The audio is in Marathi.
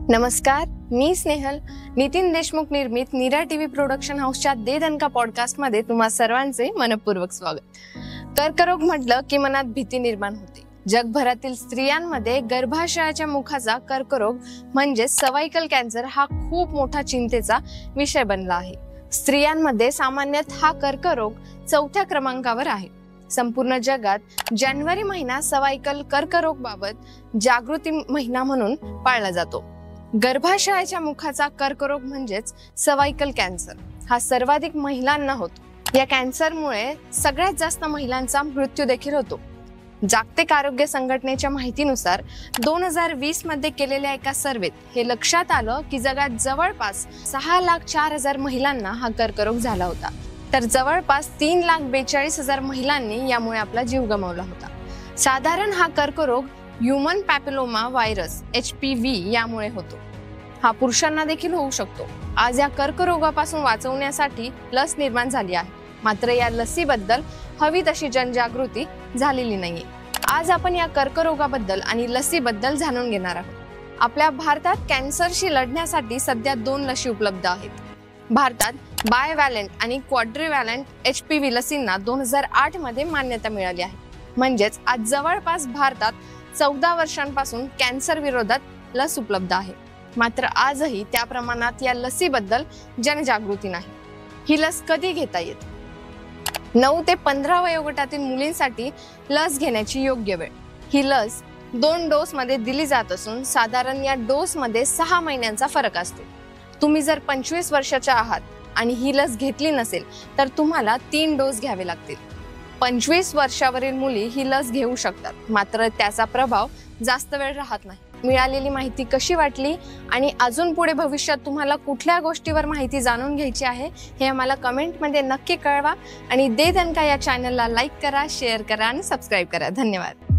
नमस्कार, मी स्नेहल. नितीन देशमुख निर्मित नीरा टीव्ही प्रोडक्शन हाऊसच्या दे दणका पॉडकास्ट मध्ये तुम्हा सर्वांचे मनपूर्वक स्वागत. कर्करोग म्हटलं की मनात भीती निर्माण होते. जगभरातील स्त्रियांमध्ये गर्भाशयाच्या मुखाचा कर्करोग म्हणजे सर्व्हायकल कॅन्सर हा खूप मोठा चिंतेचा विषय बनला आहे. स्त्रियांमध्ये सामान्यतः हा कर्करोग 4थ्या क्रमांकावर आहे. संपूर्ण जगात जानेवारी महिना सर्व्हायकल कर्करोग बाबत जागृती महिना म्हणून पाळला जातो. गर्भाशयाच्या मुखाचा कर्करोग म्हणजेच सर्व्हायकल कॅन्सर हा सर्वाधिक महिलांना होतो. या कॅन्सरमुळे सगळ्यात जास्त महिलांचा मृत्यू देखील होतो. जागतिक आरोग्य संघटनेच्या माहितीनुसार 2020 मध्ये केलेल्या एका सर्वेत हे लक्षात आलं की जगात जवळपास 6,04,000 महिलांना हा कर्करोग झाला होता. तर जवळपास 3,42,000 महिलांनी यामुळे आपला जीव गमावला होता. साधारण हा कर्करोग ह्यूमन पॅपिलोमा व्हायरस HPV यामुळे होतो. हा पुरुषांना देखील होऊ शकतो. आज या कर्करोगापासून वाचवण्यासाठी लस निर्माण झाली आहे, मात्र या लसीबद्दल हवी तशी जनजागृती झालेली नाहीये. आज आपण या कर्करोगाबद्दल आणि लसीबद्दल जाणून घेणार आहोत. आपल्या भारतात कॅन्सरशी लढण्यासाठी सध्या 2 लसी उपलब्ध आहेत. भारतात बायवॅलेंट आणि क्वाड्रिवॅलेंट HPV लसींना 2008 मध्ये मान्यता मिळाली आहे. म्हणजेच आज जवळपास भारतात 14 वर्षांपासून कॅन्सर विरोधात लस उपलब्ध आहे. मात्र आजही त्या प्रमाणात या लसीबद्दल जनजागृती नाही. ही लस कधी घेता येते? 9 ते 15 वयोगटातील मुलींसाठी लस घेण्याची योग्य वेळ. ही लस 2 डोस मध्ये दिली जात असून साधारण या डोस मध्ये 6 महिन्यांचा फरक असतो. तुम्ही जर 25 वर्षाच्या आहात आणि ही लस घेतली नसेल तर तुम्हाला 3 डोस घ्यावे लागतील. 25 वर्षावरील मुली ही लस घेऊ शकतात, मात्र त्याचा प्रभाव जास्त वेळ राहत नाही. मिळालेली माहिती कशी वाटली आणि अजून पुढे भविष्यात तुम्हाला कुठल्या गोष्टीवर माहिती जाणून घ्यायची आहे हे आम्हाला कमेंटमध्ये नक्की कळवा आणि दे दणका या चॅनलला लाईक करा, शेअर करा आणि सबस्क्राईब करा. धन्यवाद.